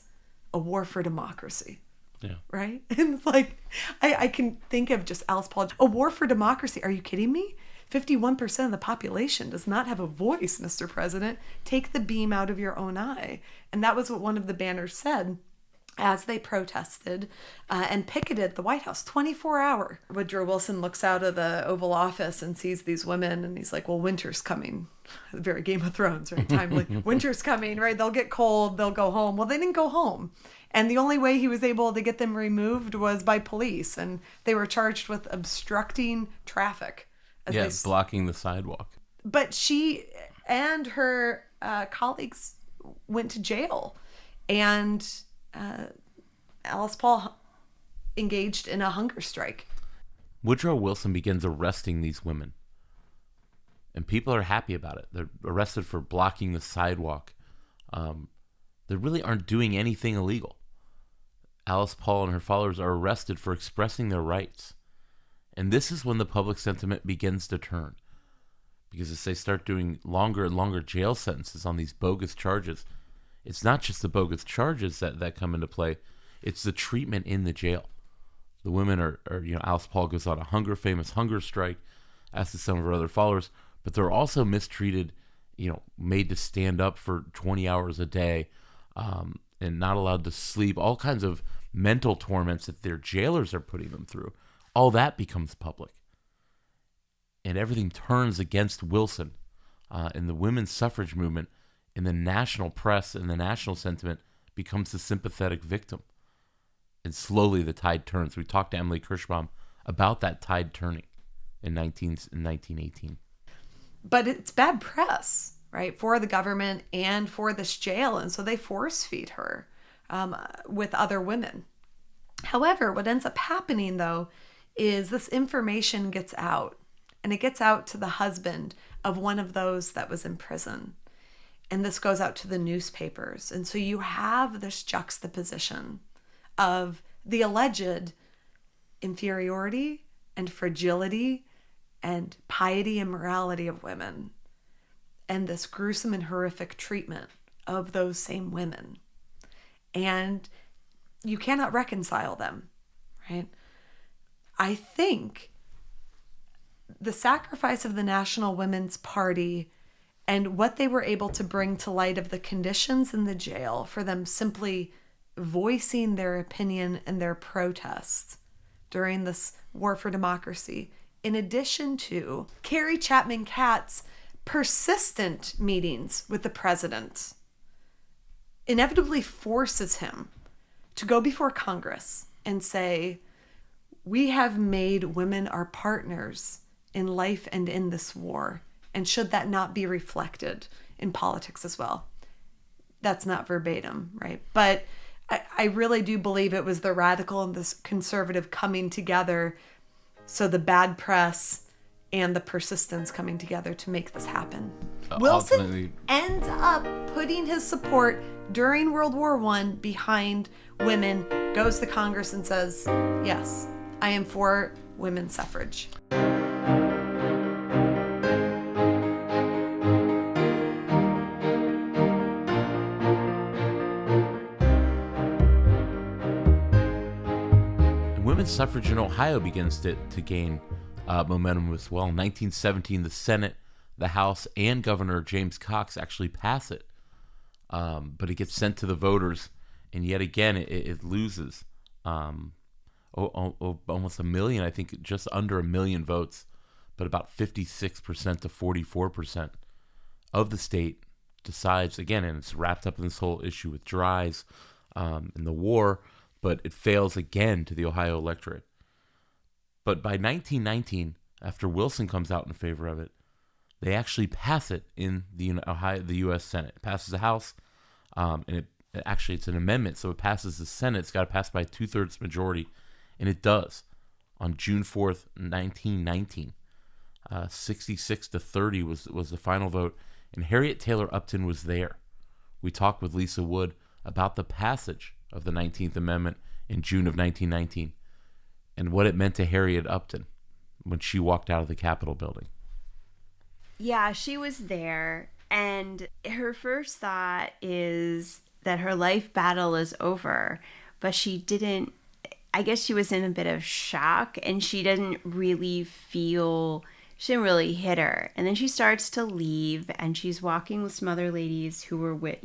a war for democracy. Yeah. Right? And it's like, I can think of just Alice Paul, a war for democracy. Are you kidding me? 51% of the population does not have a voice, Mr. President. Take the beam out of your own eye. And that was what one of the banners said as they protested and picketed the White House. 24-hour. Woodrow Wilson looks out of the Oval Office and sees these women, and he's like, well, winter's coming. Very Game of Thrones, right? Timely. Winter's coming, right? They'll get cold. They'll go home. Well, they didn't go home. And the only way he was able to get them removed was by police. And they were charged with obstructing traffic. Blocking the sidewalk. But she and her colleagues went to jail. And Alice Paul engaged in a hunger strike. Woodrow Wilson begins arresting these women. And people are happy about it. They're arrested for blocking the sidewalk. They really aren't doing anything illegal. Alice Paul and her followers are arrested for expressing their rights. And this is when the public sentiment begins to turn. Because as they start doing longer and longer jail sentences on these bogus charges, it's not just the bogus charges that come into play, it's the treatment in the jail. The women are Alice Paul goes on a famous hunger strike, as do some of her other followers, but they're also mistreated, made to stand up for 20 hours a day, and not allowed to sleep, all kinds of mental torments that their jailers are putting them through. All that becomes public. And everything turns against Wilson. And the women's suffrage movement in the national press and the national sentiment becomes the sympathetic victim. And slowly the tide turns. We talked to Emily Krichbaum about that tide turning in 1918. But it's bad press, right, for the government and for this jail. And so they force feed her with other women. However, what ends up happening, though, is this information gets out. And it gets out to the husband of one of those that was in prison. And this goes out to the newspapers. And so you have this juxtaposition of the alleged inferiority and fragility and piety and morality of women, and this gruesome and horrific treatment of those same women. And you cannot reconcile them, right? I think the sacrifice of the National Women's Party and what they were able to bring to light of the conditions in the jail for them simply voicing their opinion and their protests during this war for democracy, in addition to Carrie Chapman Catt's persistent meetings with the president, inevitably forces him to go before Congress and say, we have made women our partners in life and in this war. And should that not be reflected in politics as well? That's not verbatim, right? But I really do believe it was the radical and the conservative coming together. So the bad press and the persistence coming together to make this happen. Wilson ends up putting his support during World War I behind women, goes to Congress and says, yes, I am for women's suffrage. Women's suffrage in Ohio begins to gain momentum as well. In 1917, the Senate, the House, and Governor James Cox actually pass it. But it gets sent to the voters, and yet again, it loses almost a million, I think just under 1 million votes, but about 56% to 44% of the state decides, again, and it's wrapped up in this whole issue with dries and the war, but it fails again to the Ohio electorate. But by 1919, after Wilson comes out in favor of it, they actually pass it in the U.S. Senate. It passes the House, and it's an amendment, so it passes the Senate. It's got to pass by a 2/3 majority, and it does on June 4th, 1919. 66-30 was the final vote, and Harriet Taylor Upton was there. We talked with Lisa Wood about the passage of the 19th Amendment in June of 1919 and what it meant to Harriet Upton. when she walked out of the Capitol building. Yeah, she was there, and her first thought is that her life battle is over, but she didn't, I guess she was in a bit of shock, and she didn't really hit her. And then she starts to leave, and she's walking with some other ladies who were with,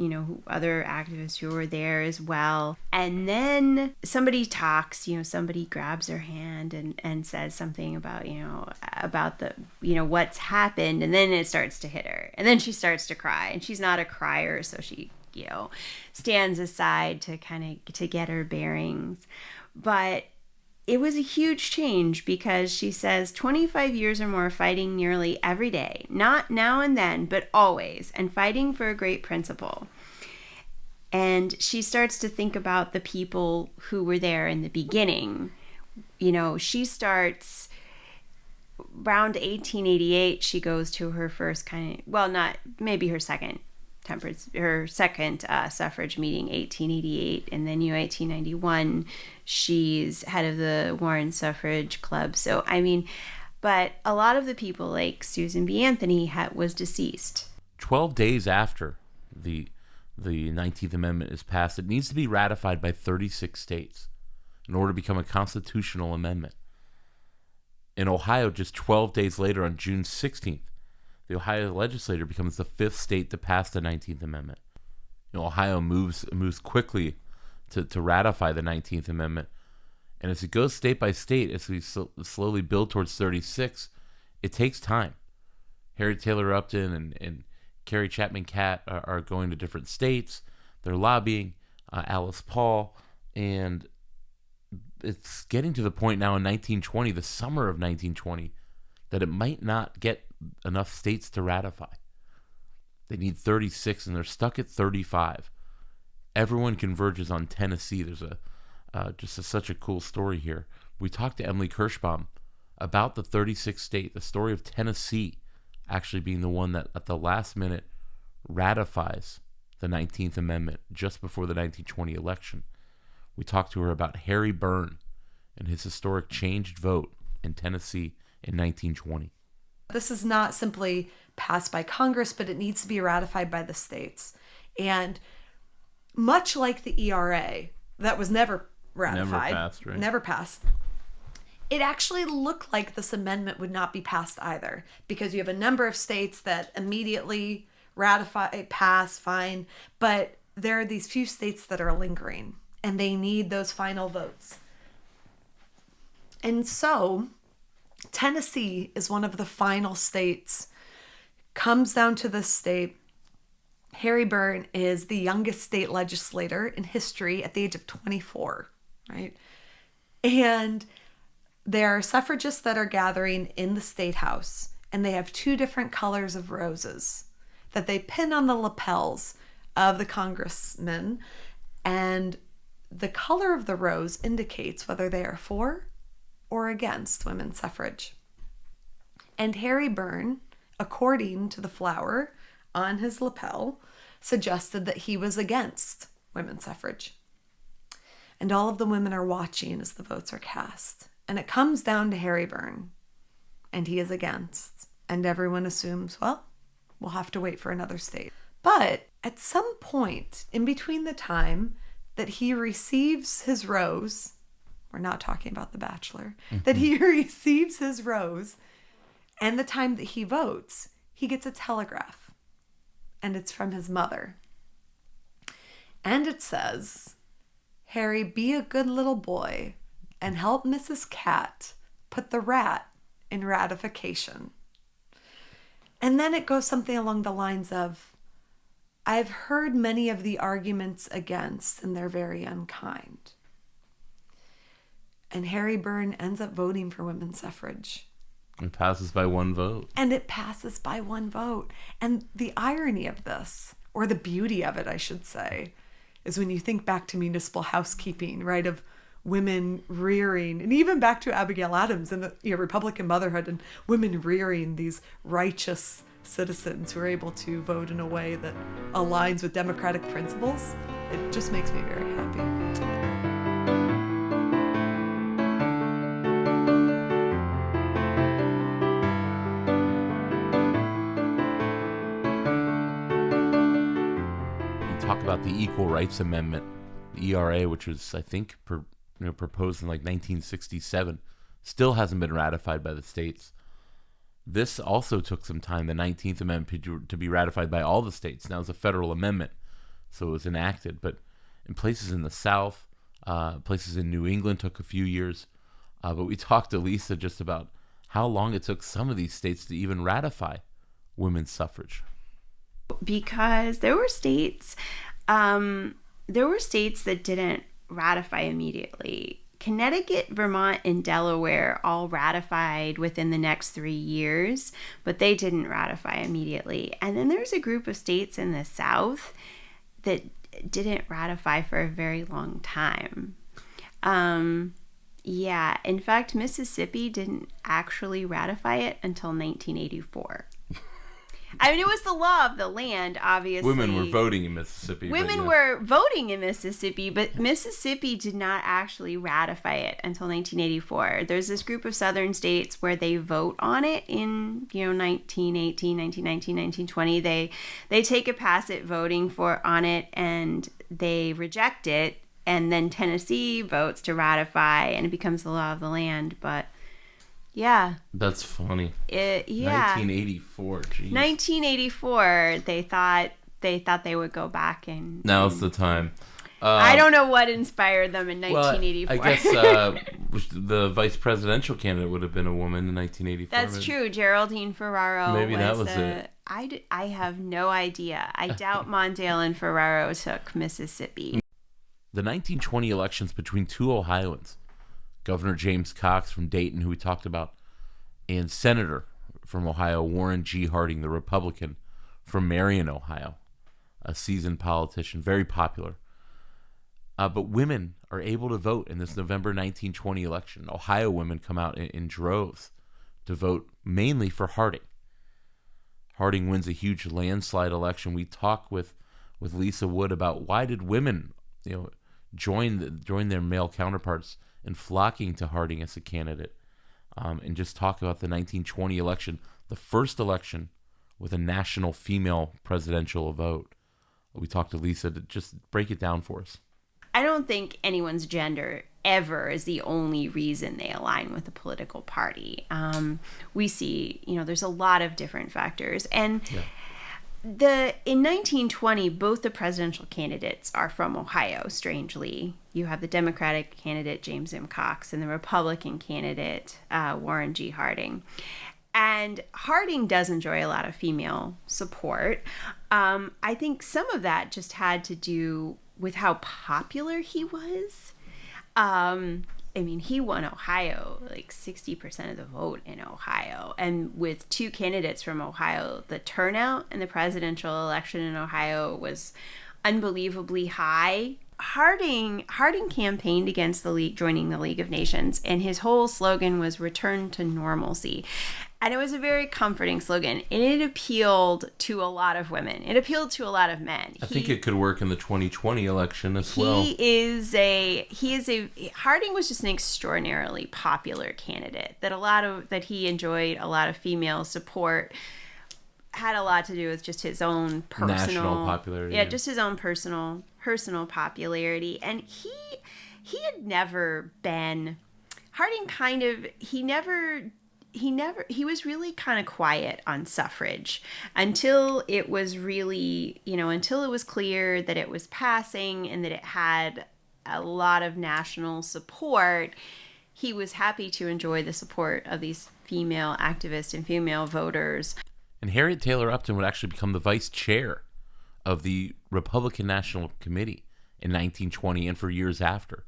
other activists who were there as well. And then somebody talks, somebody grabs her hand and says something about the, what's happened. And then it starts to hit her. And then she starts to cry, and she's not a crier. So she, stands aside to to get her bearings. But it was a huge change, because she says 25 years or more fighting nearly every day, not now and then, but always, and fighting for a great principle. And she starts to think about the people who were there in the beginning. She starts around 1888, she goes to her first her second suffrage meeting, 1888, and then 1891 she's head of the Warren Suffrage Club. So but a lot of the people, like Susan B. Anthony, was deceased. 12 days after the 19th Amendment is passed, it needs to be ratified by 36 states in order to become a constitutional amendment. In Ohio, just 12 days later, on June 16th, the Ohio legislature becomes the 5th state to pass the 19th Amendment. Ohio moves quickly to ratify the 19th Amendment. And as it goes state by state, as we slowly build towards 36, it takes time. Harriet Taylor Upton and Carrie Chapman Catt are going to different states. They're lobbying, Alice Paul, and it's getting to the point now in 1920, the summer of 1920, that it might not get enough states to ratify. They need 36, and they're stuck at 35. Everyone converges on Tennessee. There's such a cool story here. We talked to Emily Krichbaum about the 36th state, the story of Tennessee actually being the one that at the last minute ratifies the 19th Amendment just before the 1920 election. We talked to her about Harry Byrne and his historic changed vote in Tennessee in 1920. This is not simply passed by Congress, but it needs to be ratified by the states. And much like the ERA, that was never ratified, never passed. It actually looked like this amendment would not be passed either, because you have a number of states that immediately ratify, pass, fine, but there are these few states that are lingering, and they need those final votes. And so Tennessee is one of the final states. Comes down to this state. Harry Byrne is the youngest state legislator in history at the age of 24, right? And there are suffragists that are gathering in the state house, and they have two different colors of roses that they pin on the lapels of the congressmen, and the color of the rose indicates whether they are for or against women's suffrage. And Harry Byrne, according to the flower on his lapel, suggested that he was against women's suffrage. And all of the women are watching as the votes are cast. And it comes down to Harry Byrne, and he is against. And everyone assumes, well, we'll have to wait for another state. But at some point in between the time that he receives his rose, we're not talking about The Bachelor, that he receives his rose, and the time that he votes, he gets a telegraph. And it's from his mother. And it says, "Harry, be a good little boy and help Mrs. Cat put the rat in ratification." And then it goes something along the lines of, "I've heard many of the arguments against, and they're very unkind." And Harry Byrne ends up voting for women's suffrage. It passes by one vote. And it passes by one vote. And the irony of this, or the beauty of it, I should say, is when you think back to municipal housekeeping, right, of women rearing, and even back to Abigail Adams and the Republican motherhood, and women rearing these righteous citizens who are able to vote in a way that aligns with democratic principles. It just makes me very happy. talk about the Equal Rights Amendment, the ERA, which was, I think, proposed in like 1967, still hasn't been ratified by the states. This also took some time, the 19th Amendment, to be ratified by all the states. Now it's a federal amendment, so it was enacted. But in places in the South, places in New England took a few years. But we talked to Lisa just about how long it took some of these states to even ratify women's suffrage. Because there were states that didn't ratify immediately. Connecticut, Vermont, and Delaware all ratified within the next 3 years, but they didn't ratify immediately. And then there's a group of states in the South that didn't ratify for a very long time. Yeah, in fact, Mississippi didn't actually ratify it until 1984. I mean, it was the law of the land, obviously. Women were voting in Mississippi. Women were voting in Mississippi, but Mississippi did not actually ratify it until 1984. There's this group of southern states where they vote on it in, 1918, 1919, 1920. They take a passive voting on it and they reject it. And then Tennessee votes to ratify and it becomes the law of the land. But yeah. That's funny. Yeah. 1984. Geez. 1984. They thought they would go back and. Now's the time. I don't know what inspired them in 1984. Well, I guess the vice presidential candidate would have been a woman in 1984. That's true. Geraldine Ferraro. Maybe that was it. I have no idea. I doubt Mondale and Ferraro took Mississippi. The 1920 elections between two Ohioans, Governor James Cox from Dayton, who we talked about, and Senator from Ohio, Warren G. Harding, the Republican from Marion, Ohio, a seasoned politician, very popular. But women are able to vote in this November 1920 election. Ohio women come out in droves to vote mainly for Harding. Harding wins a huge landslide election. We talk with Lisa Wood about why did women, join their male counterparts in flocking to Harding as a candidate, and just talk about the 1920 election, the first election with a national female presidential vote. We talked to Lisa to just break it down for us. I don't think anyone's gender ever is the only reason they align with a political party. We see, there's a lot of different factors. And in 1920, both the presidential candidates are from Ohio, strangely. You have the Democratic candidate, James M. Cox, and the Republican candidate, Warren G. Harding. And Harding does enjoy a lot of female support. I think some of that just had to do with how popular he was. He won Ohio, like 60% of the vote in Ohio. And with two candidates from Ohio, the turnout in the presidential election in Ohio was unbelievably high. Harding campaigned against joining the League of Nations, and his whole slogan was "Return to Normalcy." And it was a very comforting slogan, and it appealed to a lot of women. It appealed to a lot of men. I think it could work in the 2020 election as well. Harding was just an extraordinarily popular candidate that he enjoyed a lot of female support. Had a lot to do with just his own personal national popularity. Yeah, just his own personal popularity. And he had never been Harding he was really kind of quiet on suffrage until it was really, until it was clear that it was passing and that it had a lot of national support. He was happy to enjoy the support of these female activists and female voters. And Harriet Taylor Upton would actually become the vice chair of the Republican National Committee in 1920 and for years after.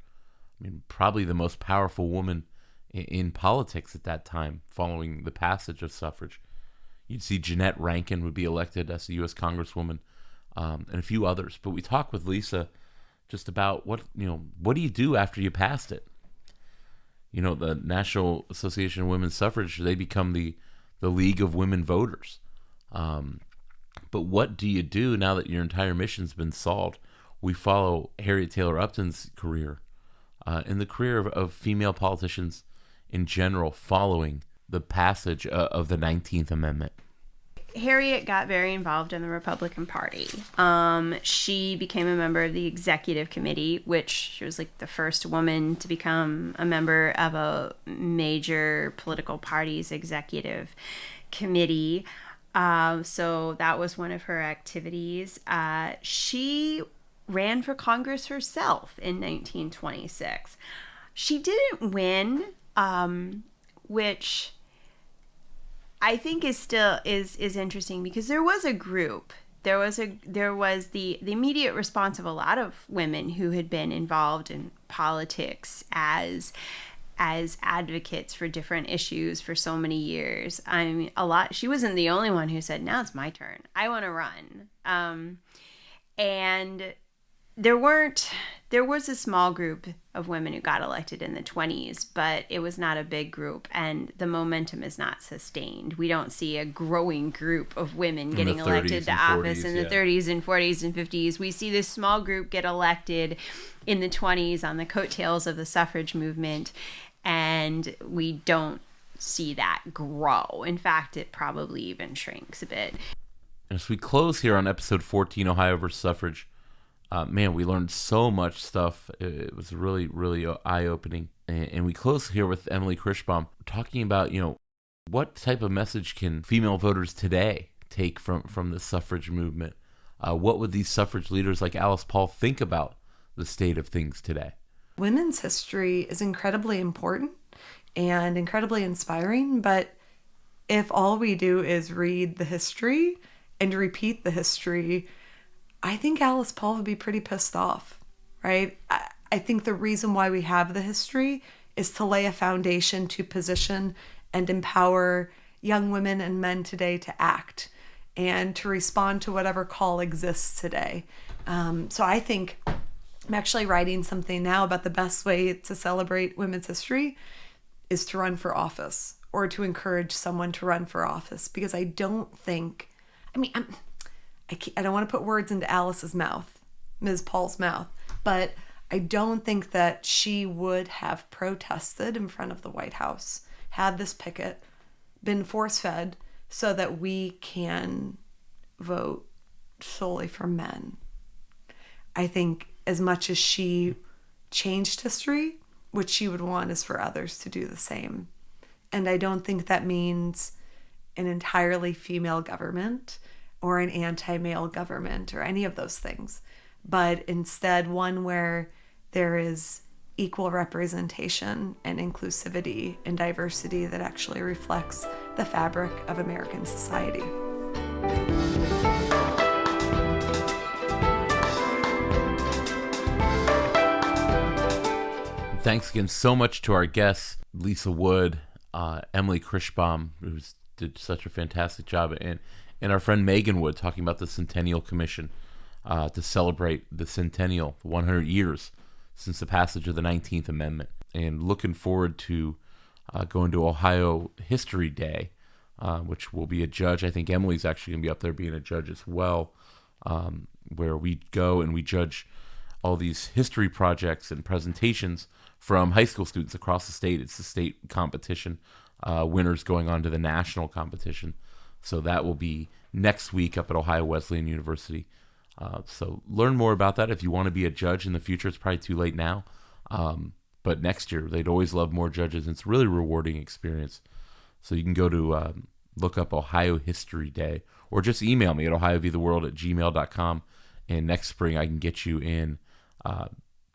Probably the most powerful woman in politics at that time following the passage of suffrage. You'd see Jeanette Rankin would be elected as a U.S. Congresswoman, and a few others. But we talked with Lisa just about what do you do after you passed it? The National Association of Women's Suffrage, they become the League of Women Voters. But what do you do now that your entire mission's been solved? We follow Harriet Taylor Upton's career and the career of female politicians in general following the passage of the 19th Amendment. Harriet got very involved in the Republican Party. She became a member of the executive committee, which she was like the first woman to become a member of a major political party's executive committee. So that was one of her activities. She ran for Congress herself in 1926. She didn't win, which I think is still is interesting, because there was a group. There was the immediate response of a lot of women who had been involved in politics as advocates for different issues for so many years. I mean, she wasn't the only one who said, now it's my turn, I want to run. And there was a small group of women who got elected in the 1920s, but it was not a big group, and the momentum is not sustained. We don't see a growing group of women getting elected to office in the 30s and 40s and 50s. We see this small group get elected in the 20s on the coattails of the suffrage movement, and we don't see that grow. In fact, it probably even shrinks a bit. As we close here on episode 14, Ohio versus Suffrage, man, we learned so much stuff. It was really, really eye-opening. And we close here with Emily Krichbaum talking about, what type of message can female voters today take from the suffrage movement? What would these suffrage leaders like Alice Paul think about the state of things today? Women's history is incredibly important and incredibly inspiring, but if all we do is read the history and repeat the history, I think Alice Paul would be pretty pissed off, right? I think the reason why we have the history is to lay a foundation to position and empower young women and men today to act and to respond to whatever call exists today. So I think I'm actually writing something now about the best way to celebrate women's history is to run for office, or to encourage someone to run for office, because I don't think, I don't want to put words into Alice's mouth, Ms. Paul's mouth, but I don't think that she would have protested in front of the White House, had this picket been force-fed so that we can vote solely for men. I think as much as she changed history, what she would want is for others to do the same. And I don't think that means an entirely female government or an anti-male government or any of those things, but instead one where there is equal representation and inclusivity and diversity that actually reflects the fabric of American society. Thanks again so much to our guests, Lisa Wood, Emily Krichbaum, who did such a fantastic job, and our friend Megan Wood, talking about the Centennial Commission to celebrate the Centennial, 100 years since the passage of the 19th Amendment. And looking forward to going to Ohio History Day, which will be a judge. I think Emily's actually going to be up there being a judge as well, where we go and we judge all these history projects and presentations from high school students across the state. It's the state competition, winners going on to the national competition. So that will be next week up at Ohio Wesleyan University. So learn more about that. If you want to be a judge in the future, it's probably too late now. But next year, they'd always love more judges. It's a really rewarding experience. So you can go to look up Ohio History Day, or just email me at ohiovtheworld@gmail.com. And next spring, I can get you in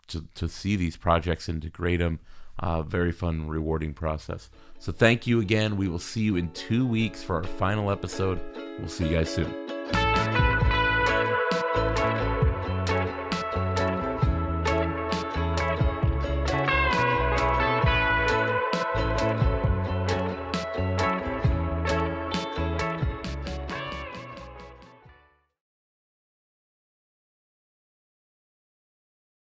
to see these projects and to grade them. Very fun, rewarding process. So thank you again. We will see you in 2 weeks for our final episode. We'll see you guys soon.